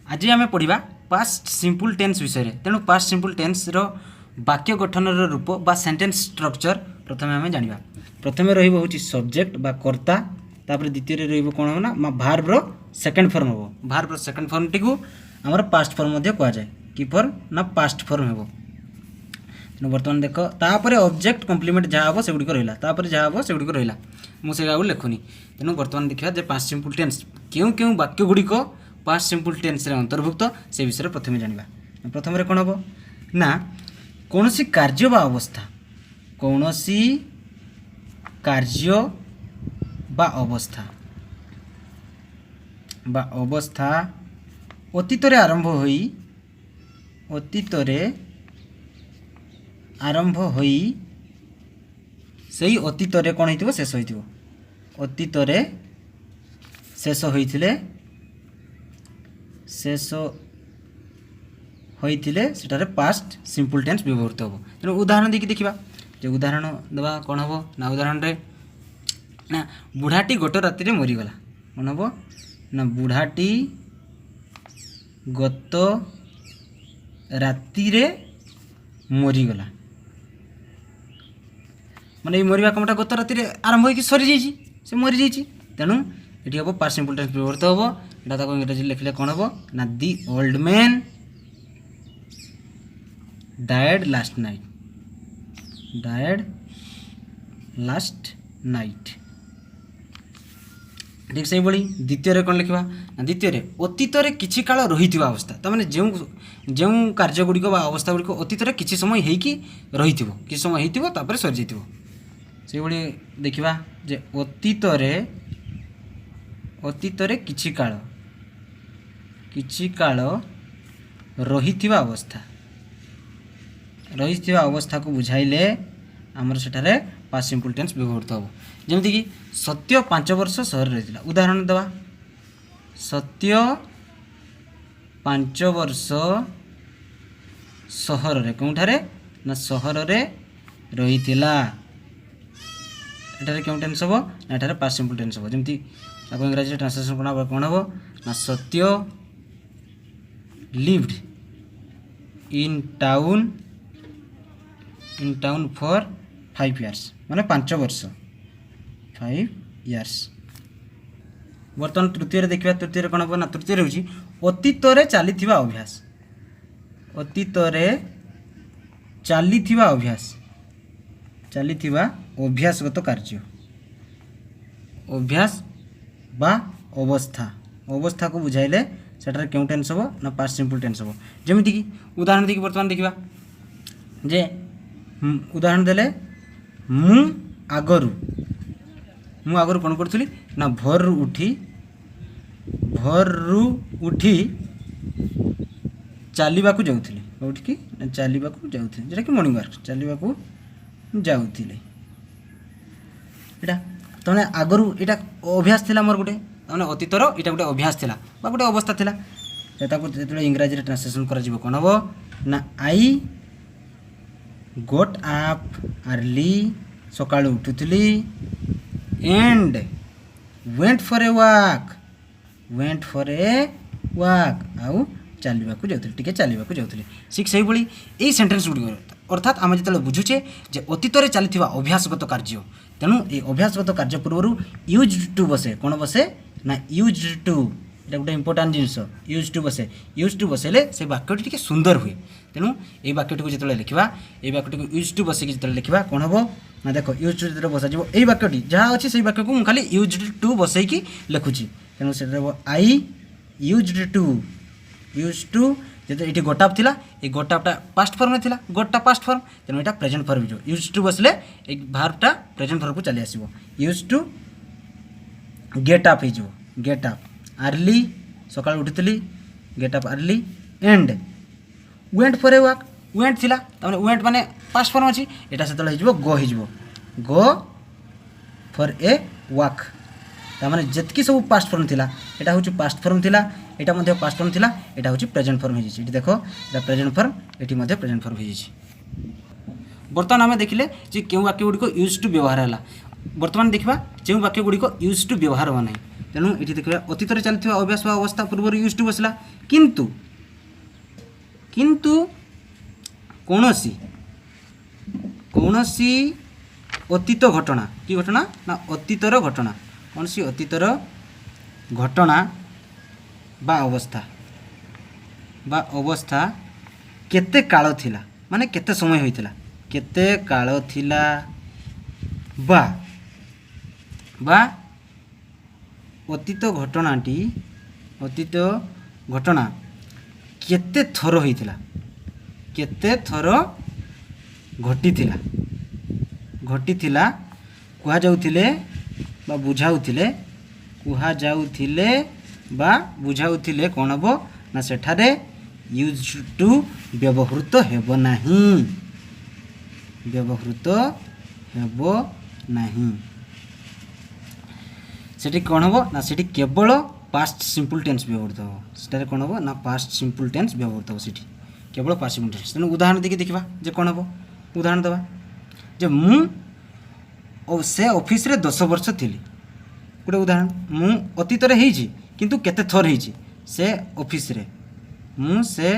आज आम पढ़ा पास्ट सिंपल टेन्स विषय तेणु पास्ट सिंपल टेन्स रो वाक्य गठन रूप बा सेंटेंस स्ट्रक्चर प्रथम आम जाना। प्रथम रही सब्जेक्ट बा कर्ता तापर द्वितीय रही कौन हो ना भार्ब रो सेकेंड फॉर्म हो। भार्ब रो सेकेंड फॉर्म टी आमर पास्ट फॉर्म कहुए कि फॉर्म ना पास्ट फॉर्म हो। तेणु बर्तमान देख तापर ऑब्जेक्ट कम्प्लीमेंट जहाँ हम से गुड़िक रहा जहाँ हम से गुड़िक रहा मुझे लिखुनी। तेणु बर्तमान देखा जे पास्ट सिंपल टेन्स क्यों क्यों वाक्य गुड़िक पास्ट सिंपल टेन्स रे अंतर्भुक्त से विषय प्रथम जाना। प्रथम कौन हम ना कौन सी कार्य बा अवस्था कौन सी कार्य बा अवस्था अतीत आरंभ होई सही अतीत कौन हो शेष हो अतीत शेष होइथिले सेटारे पास्ट सिंपल टेन्स व्यवहृत हो। तेणु उदाहरण देखिए देखा जो उदाहरण देवा कौन हम ना उदाहरण रे ना बुढ़ाटी गोट राति मरीगला कौन हम ना बुढ़ाटी गत राति मरीगला माने मरवा कमटा गत राति आरंभ होगी सरी जाइए से मरी जाइए। तेणु ये हम पास्ट सिंपल टेन्स व्यवहृत हम यहाँ इंग्रेजी लिखले कौन हम ना the old man died last night ठीक से भाई द्वितीय कौन लिखा ना द्वितीय अतीत किछि काल रही अवस्था तमाने जो कार्य गुड़िक अवस्था गुड़िक अतीत किछि समय होइकी रही किछि समय होइथिबो तापर सरी जाइथिबो से भाई देखा जे अतीत किछि काल रही अवस्था को बुझाइले आमर सेठारे पास्ट सिंपल टेन्स व्यवहृत हो। जमीती कि सत्य 5 वर्ष सहर रही उदाहरण देवा सत्य 5 वर्ष सहर रे कौठारे ना सहर रे रही क्यों टेन्स हम ना एठारे पास्ट सिंपल टेन्स हम जमीती इंग्राजी ट्रांसलेशन कौन हम ना सत्य lived in town for 5 years माने 5 वर्ष 5 years। बर्तमान तृतीय देखा तृतीय कौन हम ना तृतीय हूँ अतीत चली अभ्यासगत कार्य अभ्यास बा अवस्था को बुझाइले सेटारे क्यों टेन्स हम ना पास्ट सिंपल टेन्स हम। जमीती कि उदाहरण देखिए बर्तमान देखा जे उदाहरण देले मु आगरू कौन करी ना भोरु उठी चलवा जाऊली उठिकी चलवा जाऊली जोटा कि मॉर्निंग वॉक चलवा जाऊले यहाँ तमें आगरू यहाँ अभ्यास थिला मोर गोटे तमें अतीतर यहाँ गोटे अभ्यास थिला बा गोटे अवस्था थिला जो इंग्राजी ट्रांसलेशन कर कौन हम ना आई गोट आप अर्ली सकाळ उठुली and went for a walk आउ चलवा जाऊली चलवा जाऊली ठीक से भाई यही सेंटेंस गुड़िक अर्थात आम जो बुझुचे जे अतीत चली अभ्यासगत कार्य तेणु ये अभ्यासगत कार्य पूर्व यूज टू बसे कौन बसे ना यूज टू ये गोटे इंपोर्टाट जिनस यूज टू बसैले से वाक्यटी टी सुंदर हुए। तेणु ये वाक्यटी को जो लिखा ये वाक्यटी को यूज टू बसैक जो लिखा कौन हम ना देख यूज टू जो बसा यही वाक्यटी जहाँ अच्छी से वाक्य को मुझे खाली यूज टू बसैकी लिखुची। तेणु से आई यूज टू जो ये गोटाप थिला ये गोटापटा पास्ट फॉर्म में थिला गोटा पास्ट फॉर्म तेणु यहाँ प्रेजेंट फॉर्म हो यूज टू बसले एक भार्बटा प्रेजेंट फॉर्म को चली आसो यूज टू गेट अप हो गेट अप अर्ली सकाळ उठुली get up early and went for a walk went थिला तमाने वेंट माने पास्ट फॉर्म अछि एटा सेतले हिजबो गो फॉर ए वॉक तमाने जतकी सब पास्ट फॉर्म थिला एटा होची पास्ट फॉर्म थिला एटा मध्ये पास्ट फॉर्म थिला एटा होची प्रेजेंट फॉर्म हिजि एटी देखो एटा प्रेजेंट फॉर्म एटी मध्ये प्रेजेंट फॉर्म हिजि। बर्तमान आम देखिले जे केउ वाक्य गुडी को यूज टू व्यवहार हला बर्तमान देखबा जे वाक्य गुडी को यूज टू व्यवहार हो नाही तेणु ये देखा अतीत चलता अभ्यास वा अवस्था पूर्व यूज टू बसला किंतु किंतु कौनसी कौनसी अतीत घटना कि घटना ना अतीतर घटना कौन सी अतीतर घटना बा अवस्था केते काल थिला माने केते समय होइतिला केते काल थिला बा बा अतीत घटना केते थर होइतिला केते थर घटिथिला कुहा जाउथिले बा बुझाउथिले कौन हम ना सेठारे यूज टू व्यवहृत हेब नहीं सेठी कौन हम ना सेठी केवल पास्ट सिंपल टेंस व्यवहृत हो सेठारे कौन हम ना पास्ट सिंपल टेंस व्यवहृत हो सेठी केवल पास्ट सिंपल टेंस तेणु उदाहरण देखिए देखा जे कौन हम उदाहरण दवा जे मु से ऑफिस रे 10 वर्ष थी गोटे उदाहरण मु अतीत किंतु केते थर होइछि से ऑफिस रे मु से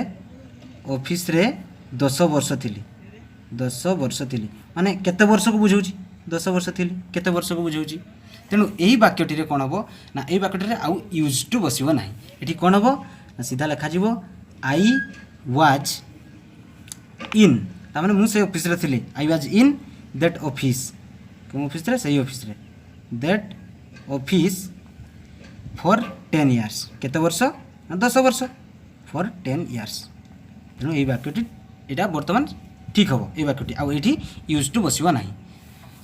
ऑफिस रे 10 वर्ष थी माने केते वर्ष को बुझाउछि 10 वर्ष थी केते वर्ष को बुझाउछि तेणु यही वाक्यटी रे कौन हम ना यही वाक्यटी रे आउ यूज टू बसिबो नाही एठी कौन हम ना सीधा लिखा जिवो आई वाज इन तामाने मु से ऑफिस रे थिली I was in that office कौन ऑफिस रे सही ऑफिस रे दैट ऑफिस फॉर 10 इयर्स केते वर्ष 10 वर्ष फॉर 10 इयर्स तेणु यही वाक्यटी यहाँ बर्तमान ठीक हम ये वाक्यटी आठी यूज टू बसवा ना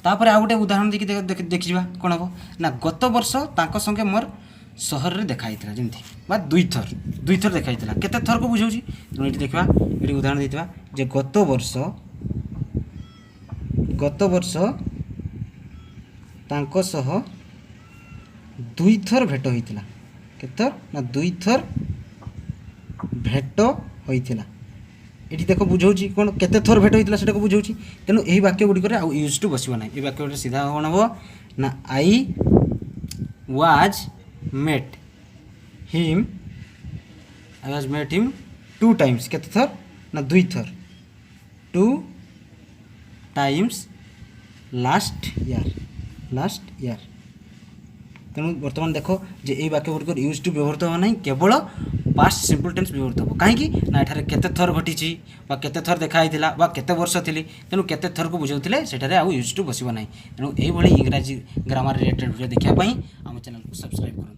तापर आउ गोटे उदाहरण देखिए देखा कौन हम ना गत वर्ष तांको संगे मोर सहर में देखाई जमी बा दुई थर देखाई केते थर को बुझाऊँ तेणु ये देखा ये उदाहरण देता जे गत वर्ष तांको सह दुई थर भेट होइतिला केते थर ना दुई थर भेट होइतिला एठी देखो बुझाऊँ कौन केते थर भेट होइतिला सेटा को बुझाऊँ तेणु यही वाक्य गुड़िक आउ यूज टू बसवा ना ये वाक्य सीधा कौन हम ना I was met him 2 times केते थर ना दुई थर 2 टाइम्स लास्ट ईयर तेणु बर्तमान देख जे ये वाक्य गुड़िक यूज टू व्यवहृत हो ना केवल पास्ट सिंपल टेंस व्यवहृत हो कहीं ना एठारे केते थर घटी केते थर देखाई बा केते वर्ष थी तेणु केते थर को बुझाऊे सेठारे आउ यूज टू बसवा ना तेणु यही इंग्राजी ग्रामर रिलेटेड वीडियो देखापी आम चैनल को सब्सक्राइब करूँ।